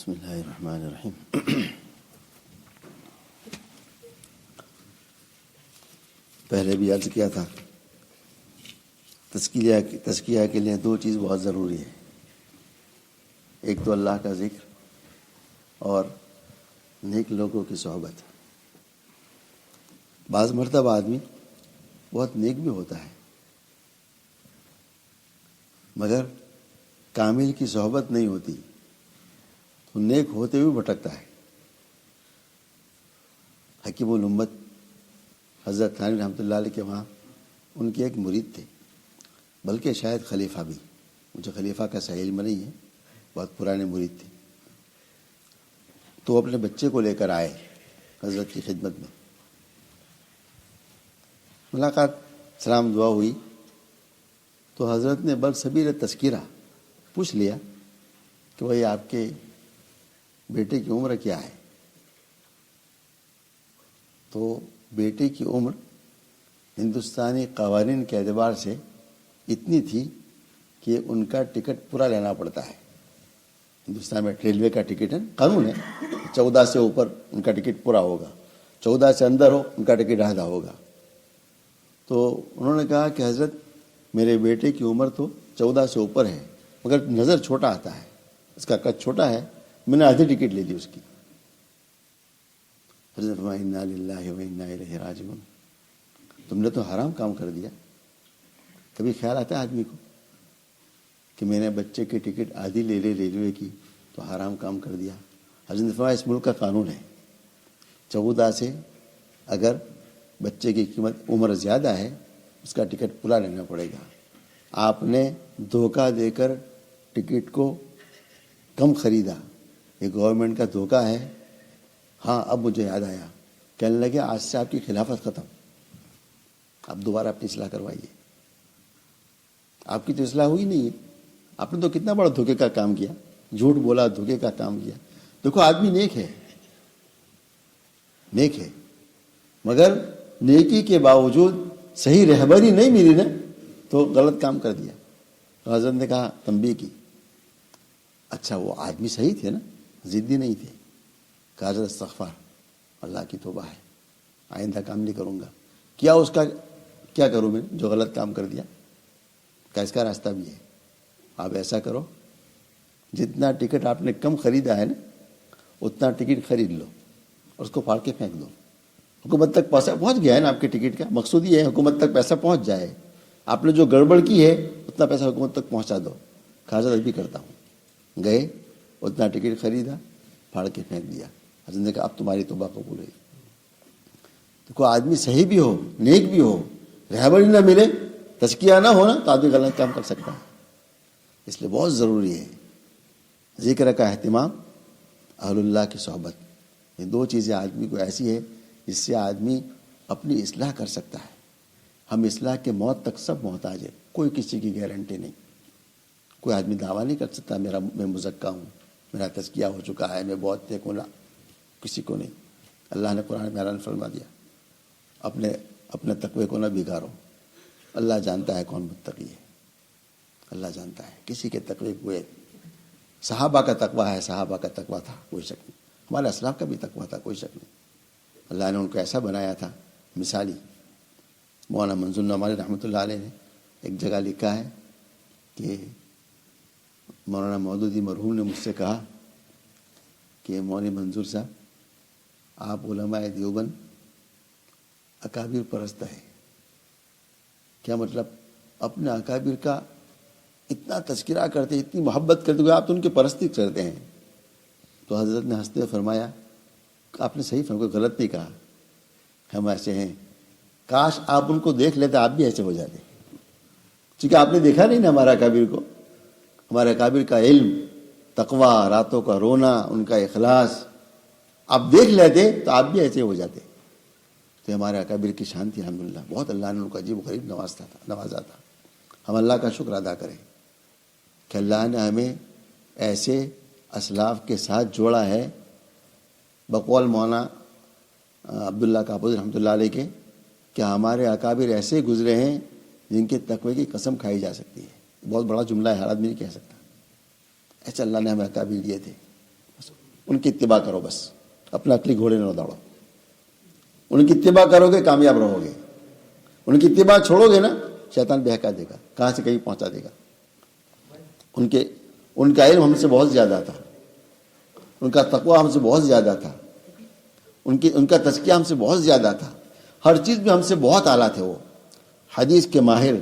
بسم اللہ الرحمن الرحیم. پہلے بھی عرض کیا تھا، تزکیہ کے لیے دو چیز بہت ضروری ہے. ایک تو اللہ کا ذکر اور نیک لوگوں کی صحبت. بعض مرتبہ آدمی بہت نیک بھی ہوتا ہے مگر کامل کی صحبت نہیں ہوتی تو نیک ہوتے ہوئے بھٹکتا ہے. حکیم الامت حضرت تھانوی رحمۃ اللہ علیہ کے وہاں ان کے ایک مرید تھے، بلکہ شاید خلیفہ بھی، مجھے خلیفہ کا صحیح علم نہیں ہے، بہت پرانے مرید تھے. تو اپنے بچے کو لے کر آئے حضرت کی خدمت میں. ملاقات، سلام دعا ہوئی تو حضرت نے برصغیر تذکرہ پوچھ لیا کہ بھائی آپ کے بیٹے کی عمر کیا ہے؟ تو بیٹے کی عمر ہندوستانی قوانین کے اعتبار سے اتنی تھی کہ ان کا ٹکٹ پورا لینا پڑتا ہے. ہندوستان میں ریلوے کا ٹکٹ ہے، قانون ہے، 14 سے اوپر ان کا ٹکٹ پورا ہوگا، 14 سے اندر ہو ان کا ٹکٹ آدھا ہوگا. تو انہوں نے کہا کہ حضرت میرے بیٹے کی عمر تو 14 سے اوپر ہے مگر نظر چھوٹا آتا ہے، اس کا قد چھوٹا ہے، میں نے آدھی ٹکٹ لے لی اس کی. حضرت فرمایا انا للہ و انا الیہ راجعون، تم نے تو حرام کام کر دیا. کبھی خیال آتا ہے آدمی کو کہ میں نے بچے کی ٹکٹ آدھی لے لی ریلوے کی تو حرام کام کر دیا. حضرت نے فرمایا اس ملک کا قانون ہے، 14 سے اگر بچے کی قیمت عمر زیادہ ہے اس کا ٹکٹ پورا لینا پڑے گا. آپ نے دھوکہ دے کر ٹکٹ کو کم خریدا، یہ گورنمنٹ کا دھوکہ ہے. ہاں اب مجھے یاد آیا، کہنے لگے آج سے آپ کی خلافت ختم، آپ دوبارہ اپنی اصلاح کروائیے. آپ کی تو اصلاح ہوئی نہیں ہے، آپ نے تو کتنا بڑا دھوکے کا کام کیا، جھوٹ بولا، دھوکے کا کام کیا. دیکھو آدمی نیک ہے، نیک ہے، مگر نیکی کے باوجود صحیح رہبری نہیں ملی نا تو غلط کام کر دیا. تو حضرت نے کہا، تنبیہ کی. اچھا وہ آدمی صحیح تھے نا، ضدی نہیں تھے. کہا حضرت استغفار، اللہ کی توبہ ہے، آئندہ کام نہیں کروں گا. کیا اس کا کیا کروں میں جو غلط کام کر دیا؟ کہ اس کا راستہ بھی ہے، آپ ایسا کرو جتنا ٹکٹ آپ نے کم خریدا ہے نا اتنا ٹکٹ خرید لو اور اس کو پھاڑ کے پھینک دو. حکومت تک پیسہ پہنچ گیا ہے نا، آپ کے ٹکٹ کا مقصود یہ ہے حکومت تک پیسہ پہنچ جائے. آپ نے جو گڑبڑ کی ہے اتنا پیسہ حکومت تک پہنچا دو. حضرت ابھی کرتا ہوں. گئے، اتنا ٹکٹ خریدا، پھاڑ کے پھینک دیا. حضرت نے کہا اب تمہاری توبہ قبول ہوئی. تو کوئی آدمی صحیح بھی ہو، نیک بھی ہو، رہبری نہ ملے، تزکیہ نہ ہونا تو آدمی غلط کام کر سکتا ہے. اس لیے بہت ضروری ہے ذکر کا اہتمام، اہل اللہ کی صحبت. یہ دو چیزیں آدمی کو ایسی ہے جس سے آدمی اپنی اصلاح کر سکتا ہے. ہم اصلاح کے موت تک سب محتاج ہے، کوئی کسی کی گارنٹی نہیں. کوئی آدمی دعویٰ نہیں کر سکتا میں مزکہ ہوں، میرا تزکیہ ہو چکا ہے، میں بہت نیک ہوں. کسی کو نہیں. اللہ نے قرآن میں اعلان فرما دیا، اپنے تقوی کو نہ بگاڑو، اللہ جانتا ہے کون متقی ہے. اللہ جانتا ہے کسی کے تقوی کو. صحابہ کا تقوی ہے، صحابہ کا تقوی تھا، کوئی شک نہیں. ہمارے اسلاف کا بھی تقوی تھا، کوئی شک نہیں. اللہ نے ان کو ایسا بنایا تھا مثالی. مولانا منظور نعمانی رحمۃ اللہ علیہ نے ایک جگہ لکھا ہے کہ مولانا مودودی مرحوم نے مجھ سے کہا کہ مولوی منظور صاحب آپ علماء دیوبند اکابر پرست ہے. کیا مطلب؟ اپنے اکابر کا اتنا تذکرہ کرتے، اتنی محبت کرتے ہوئے آپ تو ان کے پرستی کرتے ہیں. تو حضرت نے ہنستے ہوئے فرمایا آپ نے صحیح فرمایا، کوئی غلط نہیں کہا، ہم ایسے ہیں. کاش آپ ان کو دیکھ لیتے آپ بھی ایسے ہو جاتے. چونکہ آپ نے دیکھا نہیں نا ہمارا اکابر کو. ہمارے اکابر کا علم، تقوی، راتوں کا رونا، ان کا اخلاص آپ دیکھ لیتے تو آپ بھی ایسے ہو جاتے. تو ہمارے اکابر کی شان تھی الحمدللہ. بہت اللہ نے ان کو عجیب و غریب نوازا تھا. ہم اللہ کا شکر ادا کریں کہ اللہ نے ہمیں ایسے اسلاف کے ساتھ جوڑا ہے. بقول مولانا عبداللہ کابوزی رحمۃ اللہ علیہ کے کہ ہمارے اکابر ایسے گزرے ہیں جن کے تقوی کی قسم کھائی جا سکتی ہے. بہت بڑا جملہ ہے، ہر آدمی نہیں کہہ سکتا. ایسے اللہ نے ہمیں اکابر دیے تھے. ان کی اتباع کرو، بس اپنا عقلی گھوڑے نہ دوڑو. ان کی اتباع کرو گے کامیاب رہو گے. ان کی اتباع چھوڑو گے نا، شیطان بہکا دے گا، کہاں سے کہیں پہنچا دے گا. ان کا علم ہم سے بہت زیادہ تھا، ان کا تقوی ہم سے بہت زیادہ تھا، ان کا تزکیہ ہم سے بہت زیادہ تھا، ہر چیز میں ہم سے بہت اعلیٰ تھے. وہ حدیث کے ماہر،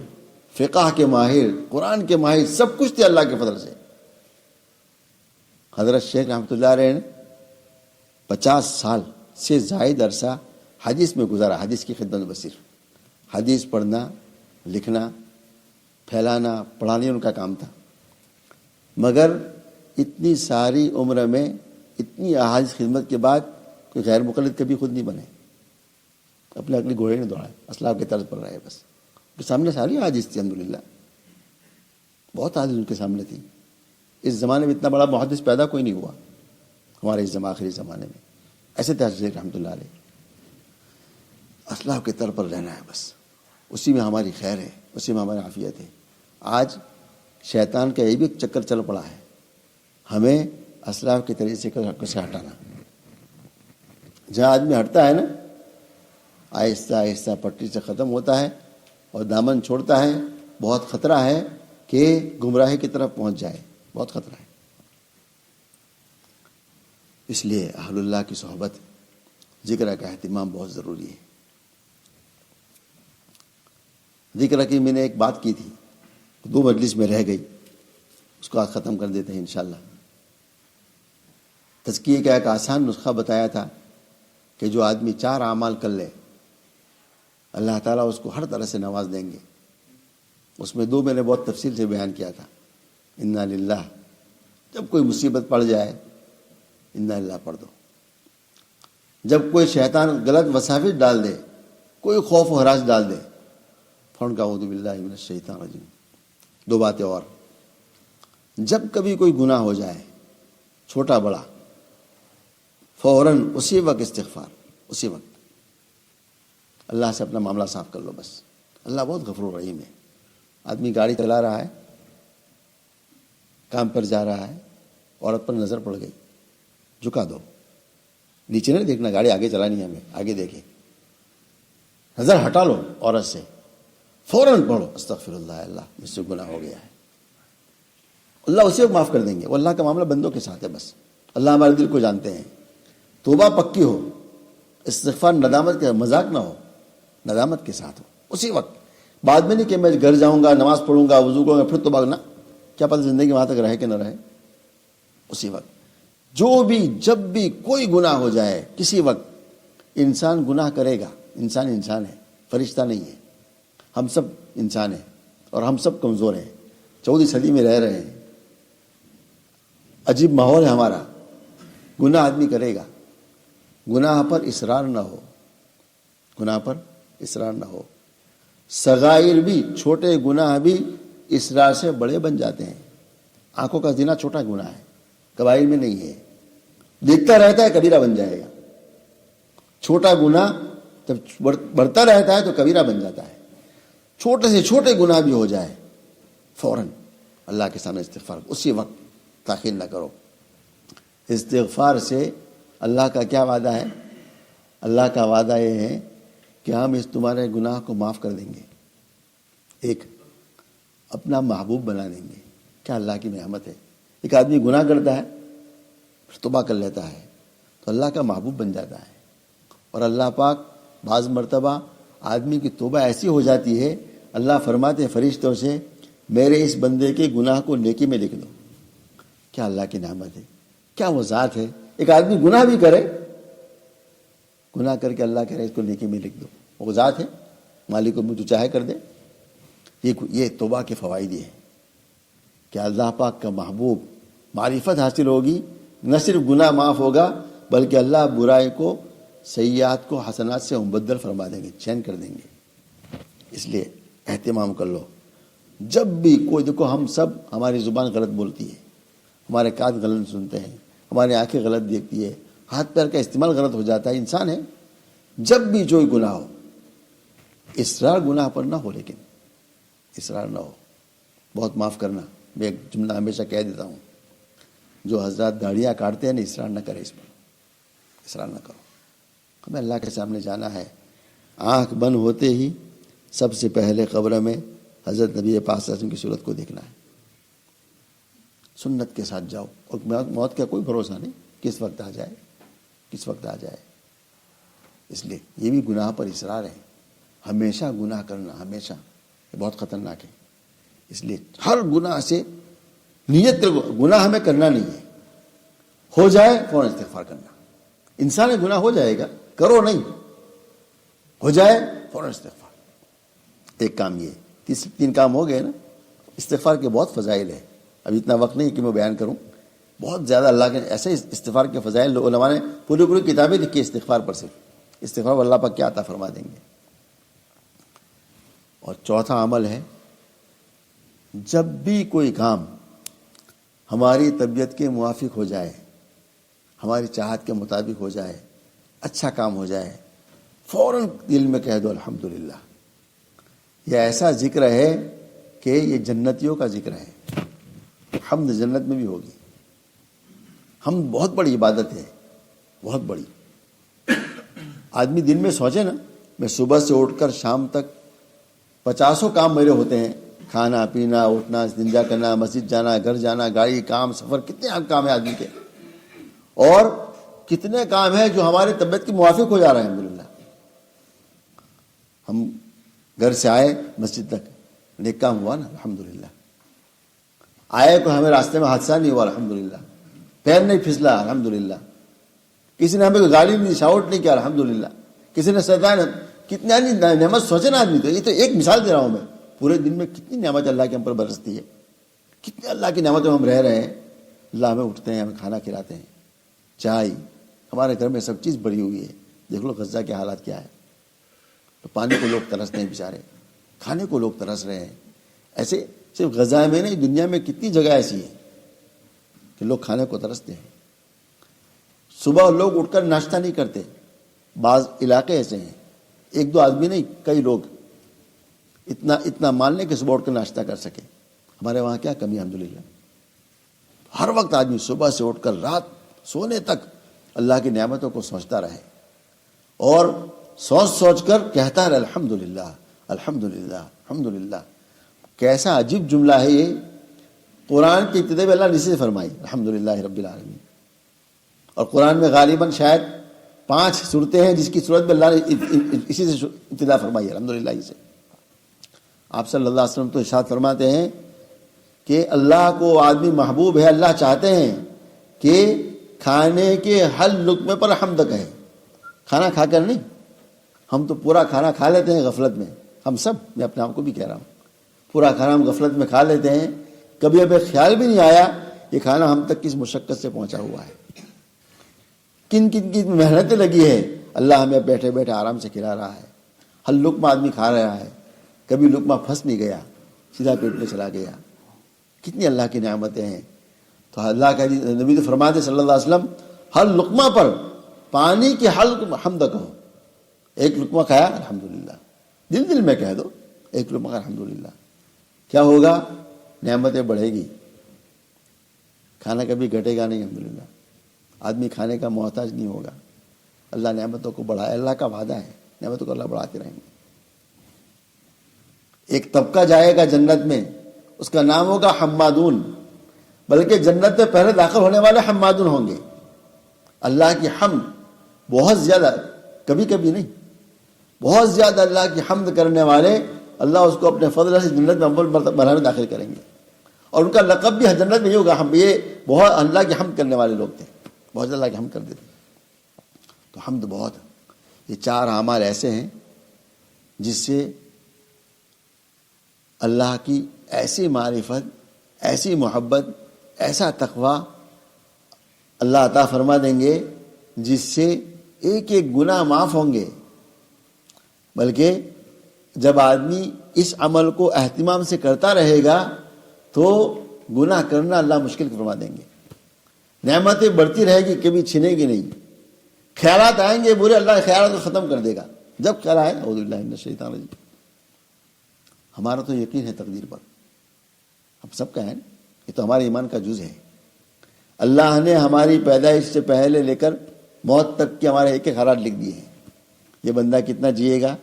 فقہ کے ماہر، قرآن کے ماہر، سب کچھ تھے اللہ کے فضل سے. حضرت شیخ رحمۃ اللہ علیہ نے 50 سال سے زائد عرصہ حدیث میں گزارا، حدیث کی خدمت میں. صرف حدیث پڑھنا، لکھنا، پھیلانا، پڑھانے ان کا کام تھا. مگر اتنی ساری عمر میں اتنی احادیث خدمت کے بعد کوئی غیر مقلد کبھی خود نہیں بنے، اپنے عقلی گھوڑے نہیں دوڑائے، اسلاف کے طرز پر رہے. بس ان کے سامنے ساری حدیث تھی، الحمدللہ بہت حدیث ان کے سامنے تھی. اس زمانے میں اتنا بڑا محدث پیدا کوئی نہیں ہوا ہمارے اس آخری زمانے میں. ایسے تھے حضرت رحمۃ اللہ علیہ. اسلاف کے طرز پر رہنا ہے بس، اسی میں ہماری خیر ہے، اسی میں ہماری عافیت ہے. آج شیطان کا یہ بھی ایک چکر چل پڑا ہے، ہمیں اسلاف کے طریقے سے ہٹانا. جہاں آدمی ہٹتا ہے نا، آہستہ آہستہ پٹری سے ختم ہوتا ہے اور دامن چھوڑتا ہے، بہت خطرہ ہے کہ گمراہی کی طرف پہنچ جائے، بہت خطرہ ہے. اس لیے اہل اللہ کی صحبت، ذکر کا اہتمام بہت ضروری ہے. ذکر کی میں نے ایک بات کی تھی، 2 مجلس میں رہ گئی، اس کو آج ختم کر دیتے ہیں انشاءاللہ. تزکیے کا ایک آسان نسخہ بتایا تھا کہ جو آدمی 4 اعمال کر لے اللہ تعالیٰ اس کو ہر طرح سے نواز دیں گے. اس میں 2 میں نے بہت تفصیل سے بیان کیا تھا. انا للہ، جب کوئی مصیبت پڑ جائے انا للہ پڑھ دو. جب کوئی شیطان غلط وساوس ڈال دے، کوئی خوف و ہراس ڈال دے، فوراً کہا اعوذ باللہ من الشیطان الرجیم. 2 باتیں اور، جب کبھی کوئی گناہ ہو جائے چھوٹا بڑا، فوراً اسی وقت استغفار، اسی وقت اللہ سے اپنا معاملہ صاف کر لو. بس اللہ بہت غفور رحیم ہے. آدمی گاڑی چلا رہا ہے، کام پر جا رہا ہے، عورت پر نظر پڑ گئی، جھکا دو، نیچے نہیں دیکھنا، گاڑی آگے چلانی ہے ہمیں، آگے دیکھیں، نظر ہٹا لو عورت سے، فوراً پڑھو استغفر اللہ، اللہ مجھ سے گناہ ہو گیا ہے. اللہ اسے معاف کر دیں گے. وہ اللہ کا معاملہ بندوں کے ساتھ ہے. بس اللہ ہمارے دل کو جانتے ہیں. توبہ پکی ہو، استغفار ندامت کا مذاق نہ ہو، ندامت کے ساتھ ہو اسی وقت. بعد میں نہیں کہ میں گھر جاؤں گا، نماز پڑھوں گا، وضو کروں گا، پھر توبہ کرنا، کیا پتہ زندگی وہاں تک رہے کہ نہ رہے. اسی وقت جو بھی جب بھی کوئی گناہ ہو جائے، کسی وقت انسان گناہ کرے گا. انسان ہے، فرشتہ نہیں ہے. ہم سب انسان ہیں اور ہم سب کمزور ہیں. 14 صدی میں رہ رہے ہیں، عجیب ماحول ہے ہمارا. گناہ آدمی کرے گا، گناہ پر اصرار نہ ہو، گناہ پر اصرار نہ ہو. صغائر بھی، چھوٹے گناہ بھی اصرار سے بڑے بن جاتے ہیں. آنکھوں کا زنا چھوٹا گناہ ہے، کبائر میں نہیں ہے. دیکھتا رہتا ہے کبیرہ بن جائے گا. چھوٹا گناہ جب بڑھتا رہتا ہے تو کبیرہ بن جاتا ہے. چھوٹے سے چھوٹے گناہ بھی ہو جائے، فوراً اللہ کے سامنے استغفار، اسی وقت تاخیر نہ کرو. استغفار سے اللہ کا کیا وعدہ ہے؟ اللہ کا وعدہ یہ ہے کہ ہم اس تمہارے گناہ کو معاف کر دیں گے. ایک اپنا محبوب بنا دیں گے. کیا اللہ کی نعمت ہے. ایک آدمی گناہ کرتا ہے، پھر توبہ کر لیتا ہے تو اللہ کا محبوب بن جاتا ہے. اور اللہ پاک بعض مرتبہ آدمی کی توبہ ایسی ہو جاتی ہے، اللہ فرماتے ہیں فرشتوں سے، میرے اس بندے کے گناہ کو نیکی میں لکھ دو. کیا اللہ کی نعمت ہے، کیا وہ ذات ہے. ایک آدمی گناہ بھی کرے، گناہ کر کے اللہ کہہ رہے اس کو نیکی میں لکھ دو. وہ ذات ہے، مالک کو جو چاہے کر دے. یہ توبہ کے فوائد یہ ہے کہ اللہ پاک کا محبوب معرفت حاصل ہوگی. نہ صرف گناہ معاف ہوگا بلکہ اللہ برائی کو، سیئات کو حسنات سے مبدل فرما دیں گے، چین کر دیں گے. اس لیے اہتمام کر لو. جب بھی کوئی، دیکھو ہم سب، ہماری زبان غلط بولتی ہے، ہمارے کان غلط سنتے ہیں، ہماری آنکھیں غلط دیکھتی ہے، ہاتھ پیر کا استعمال غلط ہو جاتا ہے، انسان ہے. جب بھی جو گناہ ہو، اصرار گناہ پر نہ ہو، لیکن اصرار نہ ہو، بہت معاف کرنا. میں ایک جملہ ہمیشہ کہہ دیتا ہوں، جو حضرات داڑیاں کاٹتے ہیں نا، اصرار نہ کرے اس پر، اصرار نہ کرو. ہمیں اللہ کے سامنے جانا ہے. آنکھ بند ہوتے ہی سب سے پہلے قبر میں حضرت نبی پاک صلی اللہ علیہ وسلم کی صورت کو دیکھنا ہے. سنت کے ساتھ جاؤ. اور موت کا کوئی بھروسہ نہیں، کس وقت آ جائے، کس وقت آ جائے. اس لیے یہ بھی گناہ پر اصرار ہے. ہمیشہ گناہ کرنا، ہمیشہ، یہ بہت خطرناک ہے. اس لیے ہر گناہ سے نیت کرو، گناہ ہمیں کرنا نہیں ہے، ہو جائے فوراً استغفار کرنا. انسان گناہ ہو جائے گا، کرو نہیں، ہو جائے فوراً استغفار. ایک کام یہ، 3 کام ہو گئے نا. استغفار کے بہت فضائل ہیں، اب اتنا وقت نہیں کہ میں بیان کروں. بہت زیادہ اللہ کے ایسے استغفار کے فضائل علماء نے پوری کتابیں لکھی استغفار پر. صرف استغفار اللہ پاک کیا عطا فرما دیں گے. اور چوتھا عمل ہے، جب بھی کوئی کام ہماری طبیعت کے موافق ہو جائے، ہماری چاہت کے مطابق ہو جائے، اچھا کام ہو جائے، فوراً دل میں کہہ دو الحمدللہ. یہ ایسا ذکر ہے کہ یہ جنتیوں کا ذکر ہے. حمد جنت میں بھی ہوگی. حمد بہت بڑی عبادت ہے، بہت بڑی. آدمی دن میں سوچے نا، میں صبح سے اٹھ کر شام تک 50 کام میرے ہوتے ہیں، کھانا پینا، اٹھنا، استنجا کرنا، مسجد جانا، گھر جانا، گاڑی، کام، سفر، کتنے کام ہیں آدمی کے. اور کتنے کام ہیں جو ہمارے طبیعت کے موافق ہو جا رہے ہیں. الحمدللہ ہم گھر سے آئے مسجد تک، نیک کام ہوا نا الحمدللہ. آئے کوئی ہمیں راستے میں حادثہ نہیں ہوا الحمدللہ. پیر نہیں پھسلا الحمدللہ. کسی نے ہمیں کوئی گالی نہیں، شاؤٹ نہیں کیا الحمدللہ. کسی نے سردار، کتنا نعمت سوچے نا آدمی. تو یہ تو ایک مثال دے رہا ہوں میں. پورے دن میں کتنی نعمت اللہ کے ہم پر برستی ہے، کتنے اللہ کی نعمتوں میں ہم رہ رہے ہیں. اللہ ہمیں اٹھتے ہیں، ہمیں کھانا کھلاتے ہیں، چائے، ہمارے گھر میں سب چیز بڑی ہوئی ہے. دیکھ لو غزہ کے حالات کیا ہے. تو پانی کو لوگ ترستے ہیں بیچارے، کھانے کو لوگ ترس رہے ہیں. ایسے صرف غزہ میں نہیں، دنیا میں کتنی جگہ ایسی ہے کہ لوگ کھانے کو ترستے ہیں. صبح لوگ اٹھ کر ناشتہ نہیں کرتے. بعض علاقے ایسے ہیں، 1-2 آدمی نہیں، کئی لوگ اتنا مان لیں کہ صبح اٹھ کر ناشتہ کر سکے. ہمارے وہاں کیا کمی ہے الحمدللہ. ہر وقت آدمی صبح سے اٹھ کر رات سونے تک اللہ کی نعمتوں کو سوچتا رہے، اور سوچ کر کہتا رہے الحمدللہ الحمدللہ الحمدللہ. کیسا عجیب جملہ ہے یہ. قرآن کی ابتدا میں اللہ نے اسی سے فرمائی الحمدللہ رب العالمین. اور قرآن میں غالباً شاید 5 صورتیں ہیں جس کی صورت میں اللہ نے اسی سے ابتدا فرمائی الحمدللہ ہی سے. آپ صلی اللہ علیہ وسلم تو ارشاد فرماتے ہیں کہ اللہ کو آدمی محبوب ہے، اللہ چاہتے ہیں کہ کھانے کے ہر لقمے پر حمد کہے. کھانا کھا کر نہیں، ہم تو پورا کھانا کھا لیتے ہیں غفلت میں. ہم سب، میں اپنے آپ کو بھی کہہ رہا ہوں، پورا کھانا ہم غفلت میں کھا لیتے ہیں. کبھی ہمیں خیال بھی نہیں آیا یہ کھانا ہم تک کس مشقت سے پہنچا ہوا ہے، کن کی محنتیں لگی ہے. اللہ ہمیں بیٹھے بیٹھے آرام سے کھلا رہا ہے. ہر لقمہ آدمی کھا رہا ہے، کبھی لقمہ پھنس نہیں گیا، سیدھا پیٹ میں چلا گیا. کتنی اللہ کی نعمتیں ہیں. تو اللہ کا نبی تو فرماتے صلی اللہ علیہ وسلم، ہر لقمہ پر پانی کی حمد کہو. ایک لقمہ کھایا الحمدللہ، دل میں کہہ دو ایک لقمہ الحمدللہ. کیا ہوگا؟ نعمتیں بڑھے گی، کھانا کبھی گھٹے گا نہیں. الحمدللہ آدمی کھانے کا محتاج نہیں ہوگا. اللہ نعمتوں کو بڑھائے، اللہ کا وعدہ ہے نعمتوں کو اللہ بڑھاتے رہیں گے. ایک طبقہ جائے گا جنت میں، اس کا نام ہوگا حمادون. بلکہ جنت میں پہلے داخل ہونے والے حمادون ہوں گے. اللہ کی حمد بہت زیادہ، کبھی کبھی نہیں، بہت زیادہ اللہ کی حمد کرنے والے، اللہ اس کو اپنے فضل سے جنت میں اول مرحلے میں داخل کریں گے. اور ان کا لقب بھی جنت میں یہ ہوگا، ہم یہ بہت اللہ کی حمد کرنے والے لوگ تھے، بہت اللہ کی حمد کرتے تھے. تو حمد بہت. یہ 4 اعمال ایسے ہیں جس سے اللہ کی ایسی معرفت، ایسی محبت، ایسا تقوی اللہ عطا فرما دیں گے جس سے ایک گناہ معاف ہوں گے. بلکہ جب آدمی اس عمل کو اہتمام سے کرتا رہے گا تو گناہ کرنا اللہ مشکل فرما دیں گے. نعمتیں بڑھتی رہے گی، کبھی چھنے گی نہیں. خیالات آئیں گے برے، اللہ خیالات کو ختم کر دے گا. جب خیال آئے اعوذ باللہ من الشیطان الرجیم. ہمارا تو یقین ہے تقدیر پر، ہم سب کا ہے، یہ تو ہمارے ایمان کا جز ہے. اللہ نے ہماری پیدائش سے پہلے لے کر موت تک کے ہمارے ایک ایک حالات لکھ دیے ہیں. یہ بندہ کتنا جیے گا،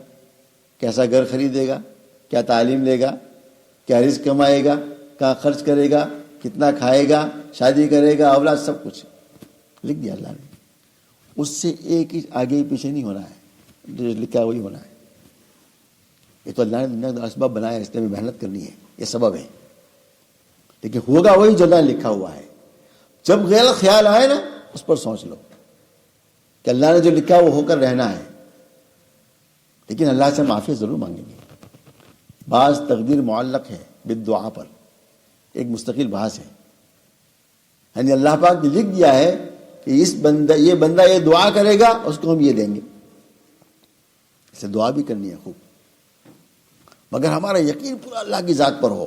کیسا گھر خریدے گا، کیا تعلیم لے گا، کیا رزق کمائے گا، کہاں خرچ کرے گا، کتنا کھائے گا، شادی کرے گا، اولاد، سب کچھ لکھ دیا اللہ نے. اس سے ایک ہی آگے پیچھے نہیں ہونا ہے، جو لکھا ہے وہی ہونا ہے. یہ تو اللہ نے دنیا کا اسباب بنایا ہے، اس میں محنت کرنی ہے، یہ سبب ہے، لیکن ہوگا وہی جو اللہ نے لکھا ہوا ہے. جب غیر خیال آئے نا، اس پر سوچ لو کہ اللہ نے جو لکھا وہ ہو کر رہنا ہے، لیکن اللہ سے معافی ضرور مانگیں گے. بعض تقدیر معلق ہے بالدعا پر، ایک مستقل بحث ہے. یعنی اللہ پاک نے لکھ دیا ہے کہ یہ بندہ یہ دعا کرے گا، اس کو ہم یہ دیں گے. اسے دعا بھی کرنی ہے خوب، مگر ہمارا یقین پورا اللہ کی ذات پر ہو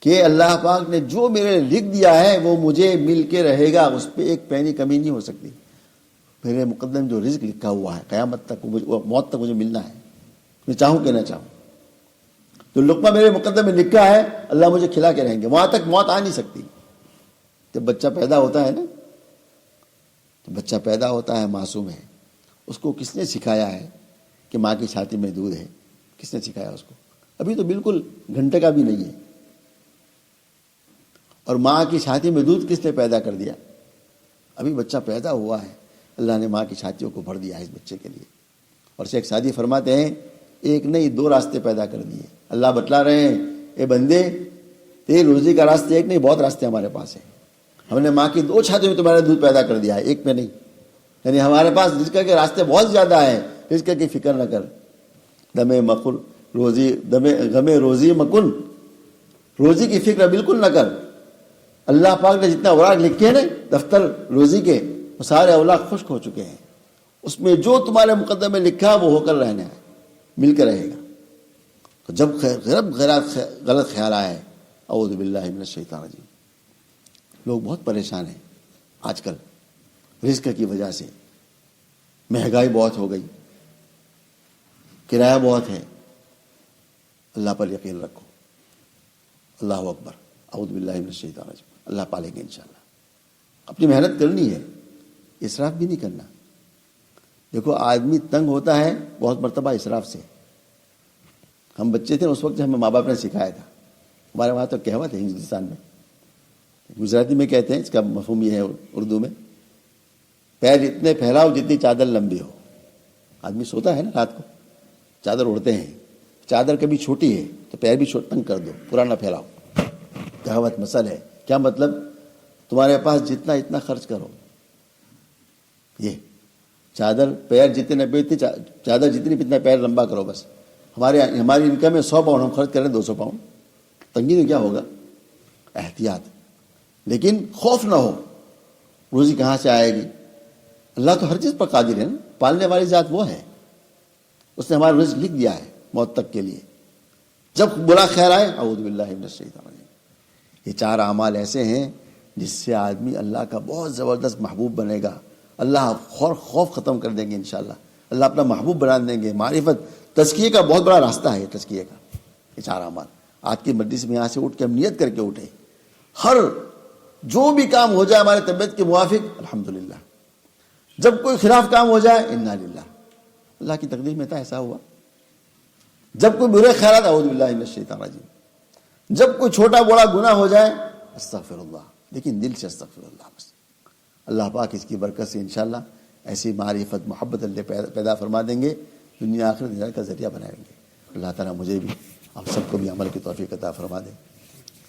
کہ اللہ پاک نے جو میرے لکھ دیا ہے وہ مجھے مل کے رہے گا، اس پہ ایک پینی کمی نہیں ہو سکتی. میرے مقدم جو رزق لکھا ہوا ہے قیامت تک، موت تک مجھے ملنا ہے، میں چاہوں کہ نہ چاہوں. جو لقمہ میرے مقدم میں لکھا ہے اللہ مجھے کھلا کے رہیں گے، وہاں تک موت آ نہیں سکتی. جب بچہ پیدا ہوتا ہے نا، تو بچہ پیدا ہوتا ہے معصوم ہے، اس کو کس نے سکھایا ہے کہ ماں کی چھاتی میں دودھ ہے؟ کس نے سکھایا اس کو؟ ابھی تو بالکل گھنٹے کا بھی نہیں ہے. اور ماں کی چھاتی میں دودھ کس نے پیدا کر دیا؟ ابھی بچہ پیدا ہوا ہے، اللہ نے ماں کی چھاتیوں کو بھر دیا ہے اس بچے کے لیے. اور شیخ سعدی فرماتے ہیں ایک نہیں دو راستے پیدا کر دیے. اللہ بتلا رہے ہیں اے بندے، تیری روزی کا راستہ ایک نہیں، بہت راستے ہمارے پاس ہیں. ہم نے ماں کی دو چھاتیوں میں تمہارا دودھ پیدا کر دیا ہے، ایک میں نہیں. یعنی ہمارے پاس رزق کے راستے بہت زیادہ ہیں. رزق کی فکر نہ کر، غم روزی مکن، روزی کی فکر بالکل نہ کر. اللہ پاک نے جتنا اوراق لکھے ہیں نا دفتر روزی کے، وہ سارے اوراق خشک ہو چکے ہیں. اس میں جو تمہارے مقدمے میں لکھا وہ ہو کر رہنا ہے، مل کر رہے گا. تو جب غلط خیال آئے، اعوذ باللہ من الشیطان الرجیم. لوگ بہت پریشان ہیں آج کل رزق کی وجہ سے. مہنگائی بہت ہو گئی، کرایہ بہت ہے. اللہ پر یقین رکھو. اللہ اکبر، اعوذ باللہ من الشیطان الرجیم. اللہ پالیں گے انشاءاللہ. اپنی محنت کرنی ہے، اسراف بھی نہیں کرنا. دیکھو آدمی تنگ ہوتا ہے بہت مرتبہ اسراف سے. ہم بچے تھے اس وقت ہمیں ماں باپ نے سکھایا تھا. ہمارے وہاں تو کہوت ہے ہندوستان میں، گجراتی میں کہتے ہیں، اس کا مفہوم یہ ہے اردو میں، پیر اتنے پھیلاؤ جتنی چادر لمبی ہو. آدمی سوتا ہے نا رات کو، چادر اڑتے ہیں، چادر کبھی چھوٹی ہے تو پیر بھی تنگ کر دو، پورا نہ پھیلاؤ. کہاوت مثل ہے. کیا مطلب؟ تمہارے پاس جتنا اتنا خرچ کرو. یہ چادر پیر جتنے چادر جتنی اتنا پیر لمبا کرو بس. ہماری انکم ہے 100 پاؤنڈ، ہم خرچ کریں 200 پاؤنڈ. تنگی تو کیا ہوگا؟ احتیاط. لیکن خوف نہ ہو روزی کہاں سے آئے گی. اللہ تو ہر چیز پر قادر ہے نا، پالنے والی ذات وہ ہے. اس نے ہمارا رزق لکھ دیا ہے موت تک کے لیے. جب برا خیر آئے اعوذ باللہ من الشیطان الرجیم. یہ 4 اعمال ایسے ہیں جس سے آدمی اللہ کا بہت زبردست محبوب بنے گا. اللہ خوف ختم کر دیں گے انشاءاللہ. اللہ اپنا محبوب بنا دیں گے. معرفت، تزکیے کا بہت بڑا راستہ ہے تزکیے کا یہ 4 اعمال. آج کی مجلس میں یہاں سے اٹھ کے ہم نیت کر کے اٹھے، ہر جو بھی کام ہو جائے ہمارے طبیعت کے موافق الحمدللہ. جب کوئی خلاف کام ہو جائے انا للہ، اللہ کی تقدیر میں تھا ایسا ہوا. جب کوئی برے خیالات اعوذ باللہ من الشیطان الرجیم. جب کوئی چھوٹا بڑا گناہ ہو جائے استغفر اللہ، لیکن دل سے استغفر اللہ بس. اللہ پاک اس کی برکت سے انشاءاللہ ایسی معرفت محبت اللہ پیدا فرما دیں گے، دنیا آخرت ہدایت کا ذریعہ بنائیں گے. اللہ تعالیٰ مجھے بھی آپ سب کو بھی عمل کی توفیق عطا فرما دے.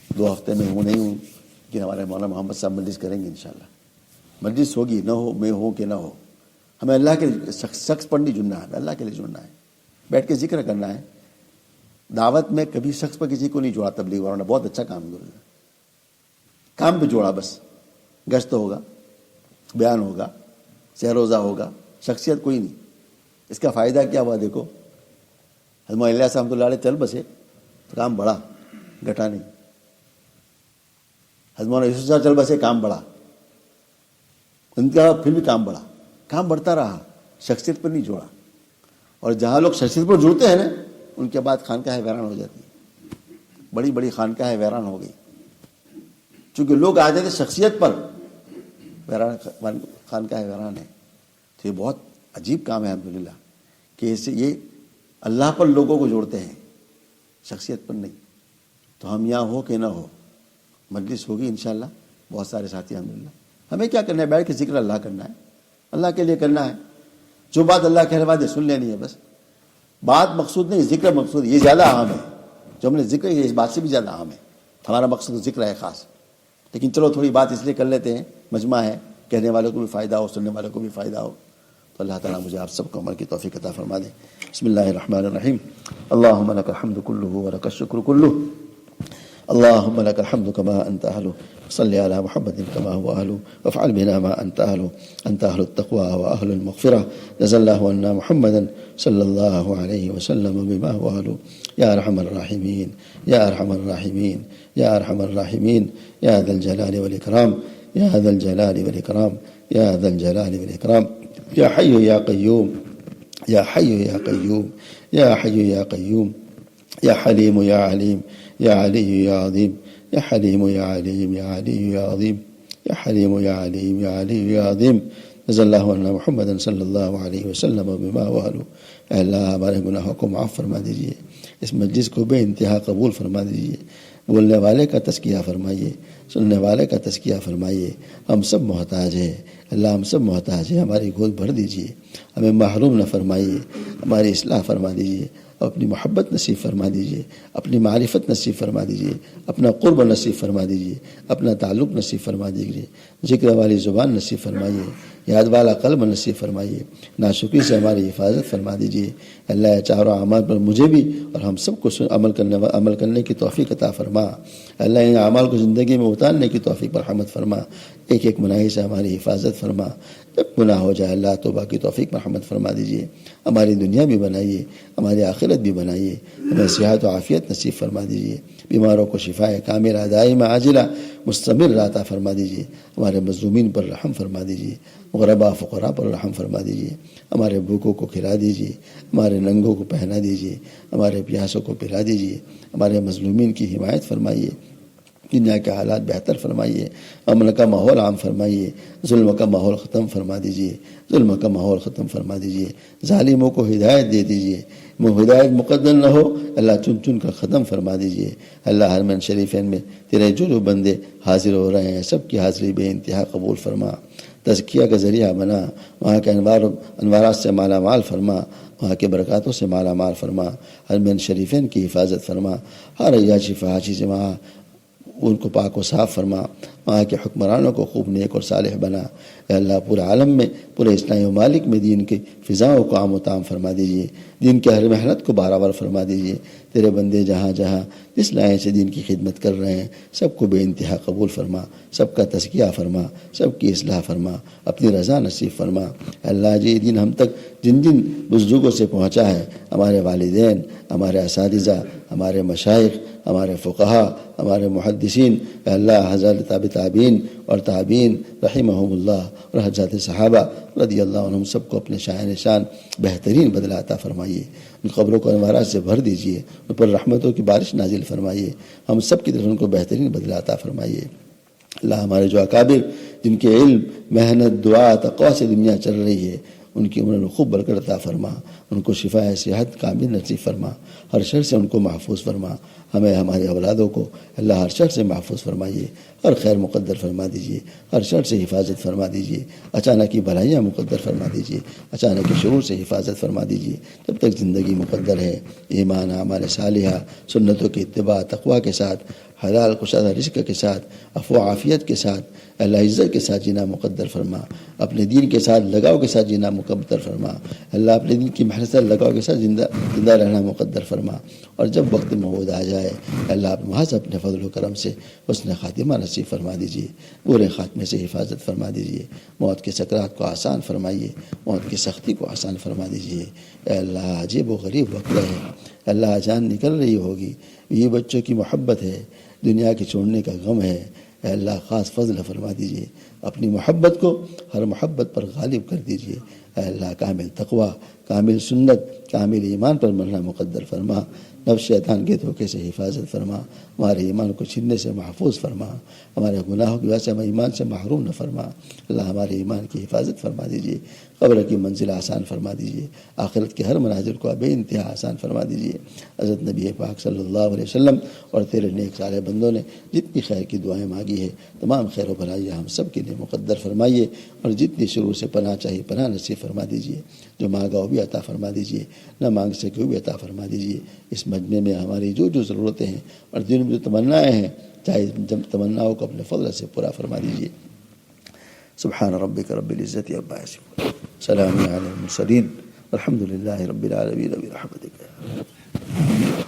2 ہفتے میں ہوں نہیں ہوں، لیکن ہمارے مولانا محمد صاحب مجلس کریں گے انشاءاللہ. مجلس ہوگی، نہ ہو میں ہوں کہ نہ ہو، ہمیں اللہ کے لیے شخص پر نہیں جننا ہے، اللہ کے لیے جننا ہے. بیٹھ کے ذکر کرنا ہے. دعوت میں کبھی شخص پر کسی کو نہیں جوڑا. تبلیغ والوں نے بہت اچھا کام کیا، کام پہ جوڑا بس. گشت ہوگا، بیان ہوگا، سحر روزہ ہوگا، شخصیت کوئی نہیں. اس کا فائدہ کیا ہوا دیکھو. حضرت مولانا صاحب اللہ علیہ چل بسے تو کام بڑھا، گھٹا نہیں. حضرت مولانا یوسف صاحب چل بسے، کام بڑھا. ان کا پھر بھی کام بڑھا، کام بڑھتا رہا، شخصیت پر نہیں جوڑا. اور جہاں لوگ شخصیت پر جڑتے ہیں نا ان کے بعد خانقاہیں ویران ہو جاتی ہیں. بڑی بڑی خانقاہیں ویران ہو گئی. چونکہ لوگ آ جاتے شخصیت پر، خانقاہ ویران ہے، تو یہ بہت عجیب کام ہے الحمدللہ کہ اسے یہ اللہ پر لوگوں کو جوڑتے ہیں، شخصیت پر نہیں۔ تو ہم یہاں ہو کہ نہ ہو، مجلس ہوگی انشاءاللہ، بہت سارے ساتھی الحمدللہ۔ ہمیں کیا کرنا ہے؟ بیٹھ کے ذکر اللہ کرنا ہے، اللہ کے لیے کرنا ہے۔ جو بات اللہ کہہ رہا ہے سن لینی ہے بس، بات مقصود نہیں، ذکر مقصود، یہ زیادہ اہم ہے۔ جو ہم نے ذکر یہ اس بات سے بھی زیادہ اہم ہے، ہمارا مقصد ذکر ہے خاص، لیکن چلو تھوڑی بات اس لیے کر لیتے ہیں، مجمع ہے، کہنے والوں کو بھی فائدہ ہو، سننے والوں کو بھی فائدہ ہو۔ تو اللہ تعالیٰ مجھے آپ سب کو عمل کی توفیق عطا فرما دے۔ بسم اللہ الرحمن الرحیم۔ اللہم لک الحمد کلہ ولک الشکر کلہ، اللہم لک الحمد کما انت اہلہ، صلی علی محمد کما هو اہلہ، وافعل بنا ما انت اہلہ، انت اہل التقوی واہل المغفرہ، جزا اللہ عنا محمدا صلی اللہ علیہ وسلم بما هو اہلہ، یا ارحم الراحمین، یا ارحم الراحمین، یا ارحم الراحمین، یا ذا الجلال والاکرام، یا ذا الجلال والاکرام، یا ذا الجلال والاکرام، یا حی یا قیوم، یا حی یا قیوم، یا حی یا قیوم، یا حلیم یا علیم، یا علی یا عظیم، یا حلیم یا علیم، یا علی یا عظیم، یا حلیم یا علیم، یا علی یا عظیم، رضی اللہ عنہ محمد صلی اللہ علیہ وسلم بما هو اہلہ۔ اے اللہ ہمارے گناہوں کو معاف فرما دیجیے، اس مجلس کو بے انتہا قبول فرما دیجیے، بولنے والے کا تزکیہ فرمائیے، سننے والے کا تزکیہ فرمائیے۔ ہم سب محتاج ہیں اللہ، ہم سب محتاج ہیں، ہماری گود بھر دیجیے، ہمیں محروم نہ فرمائیے، ہماری اصلاح فرما دیجیے، اپنی محبت نصیب فرما دیجیے، اپنی معرفت نصیب فرما دیجیے، اپنا قرب نصیب فرما دیجیے، اپنا تعلق نصیب فرما دیجیے، ذکر والی زبان نصیب فرمائیے، یاد والا قلب نصیب فرمائیے، ناشکری سے ہماری حفاظت فرما دیجیے۔ اللہ چاروں اعمال پر مجھے بھی اور ہم سب کو عمل کرنے کی توفیق عطا فرما۔ اللہ ان اعمال کو زندگی میں اتارنے کی توفیق پر رحمت فرما، ایک ایک گناہ سے ہماری حفاظت فرما، جب گناہ ہو جائے اللہ توبہ کی توفیق پر رحمت فرما دیجیے۔ ہماری دنیا بھی بنائیے، ہماری آخرت بھی بنائیے، ہمیں صحت و عافیت نصیب فرما دیجیے، بیماروں کو شفا کاملہ دائمہ عاجلہ مستمر عطا فرما دیجیے، ہمارے مظلومین پر رحم فرما دیجیے، غرباء فقراء پر رحم فرما دیجیے، ہمارے بھوکوں کو کھلا دیجیے، ہمارے ننگوں کو پہنا دیجیے، ہمارے پیاسوں کو پلا دیجیے، ہمارے مظلومین کی حمایت فرمائیے، دنیا کے حالات بہتر فرمائیے، امن کا ماحول عام فرمائیے، ظلم کا ماحول ختم فرما دیجیے، ظلم کا ماحول ختم فرما دیجیے، ظالموں کو ہدایت دے دیجیے، ہدایت مقدر نہ ہو اللہ چن چن کر ختم فرما دیجیے۔ اللہ حرمین شریفین میں تیرے جو بندے حاضر ہو رہے ہیں سب کی حاضری بے انتہا قبول فرما، تزکیہ کا ذریعہ بنا، وہاں کے انوارات سے مالا مال فرما، وہاں کے برکاتوں سے مالا مال فرما، حرمین شریفین کی حفاظت فرما، ہر عیاشی فحاشی سے وہاں ان کو پاک و صاف فرما، وہاں کے حکمرانوں کو خوب نیک اور صالح بنا۔ اے اللہ پورے عالم میں، پورے اسلامی ممالک میں دین کی فضاؤں کو عام و تام فرما دیجیے، دین کے ہر محنت کو بارآور فرما دیجیے۔ تیرے بندے جہاں جہاں جس لائن سے دین کی خدمت کر رہے ہیں سب کو بے انتہا قبول فرما، سب کا تزکیہ فرما، سب کی اصلاح فرما، اپنی رضا نصیب فرما۔ اے اللہ جی دین ہم تک جن جن بزرگوں سے پہنچا ہے، ہمارے والدین، ہمارے اساتذہ، ہمارے مشائخ، ہمارے فقہا، ہمارے محدثین، اے اللہ حضرت تابعین اور تابعین رحمہم اللہ اور حضرت صحابہ رضی اللہ عنہم سب کو اپنے شاہ نشان بہترین بدلہ عطا فرمائیے، ان قبروں کو انوارات سے بھر دیجیے، ان پر رحمتوں کی بارش نازل فرمائیے، ہم سب کی طرف ان کو بہترین بدلہ عطا فرمائیے۔ اللہ ہمارے جو اکابر جن کے علم، محنت، دعا، تقویٰ سے دنیا چل رہی ہے ان کی عمر میں خوب برکت عطا فرما، ان کو شفا صحت کامل نصیب فرما، ہر شر سے ان کو محفوظ فرما، ہمیں ہمارے اولادوں کو اللہ ہر شر سے محفوظ فرمائیے، ہر خیر مقدر فرما دیجیے، ہر شر سے حفاظت فرما دیجیے، اچانک کی بھلائیاں مقدر فرما دیجیے، اچانک کی شرور سے حفاظت فرما دیجیے۔ جب تک زندگی مقدر ہے ایمان، اعمال صالحہ، سنتوں کی اتباع، تقویٰ کے ساتھ، حلال کشادہ رزق کے ساتھ، عفو و عافیت کے ساتھ، اللہ عزت کے ساتھ جینا مقدر فرما، اپنے دین کے ساتھ لگاؤ کے ساتھ جینا مقدر فرما، اللہ اپنے دین کی محنت سے لگاؤ کے ساتھ زندہ رہنا مقدر فرما، اور جب وقت موعود آ جائے اللہ آپ محض اپنے فضل و کرم سے حسن خاتمہ نصیب فرما دیجیے، برے خاتمے سے حفاظت فرما دیجیے، موت کے سکرات کو آسان فرمائیے، موت کی سختی کو آسان فرما دیجیے۔ اے اللہ عجیب و غریب وقت ہے، اللہ جان نکل رہی ہوگی، یہ بچوں کی محبت ہے، دنیا کے چھوڑنے کا غم ہے، اے اللہ خاص فضل فرما دیجیے، اپنی محبت کو ہر محبت پر غالب کر دیجئے۔ اے اللہ کامل تقوی، کامل سنت، کامل ایمان پر مرنا مقدر فرما، نفس شیطان کے دھوکے سے حفاظت فرما، ہمارے ایمان کو چھیننے سے محفوظ فرما، ہمارے گناہوں کی وجہ سے ہم ایمان سے محروم نہ فرما۔ اللہ ہمارے ایمان کی حفاظت فرما دیجئے، قبر کی منزل آسان فرما دیجئے، آخرت کے ہر مناظر کو بے انتہا آسان فرما دیجئے۔ حضرت نبی پاک صلی اللہ علیہ وسلم اور تیرے نیک صالح بندوں نے جتنی خیر کی دعائیں مانگی ہے، تمام خیر و بھلائی ہم سب کے لیے مقدر فرمائیے، اور جتنی شرور سے پناہ چاہیے پناہ نصیب فرما دیجئے، جو مانگا وہ بھی عطا فرما دیجئے، نہ مانگ سکے وہ بھی عطا فرما دیجئے۔ اس مجمع میں ہماری جو جو ضرورتیں ہیں اور دل میں جو تمنائیں ہیں، چاہے جب تمناؤں کو اپنے فضل سے پورا فرما دیجئے۔ سبحان ربک رب العزت عما یصفون، سلام علی المرسلین، الحمد للہ رب العالمین برحمتک۔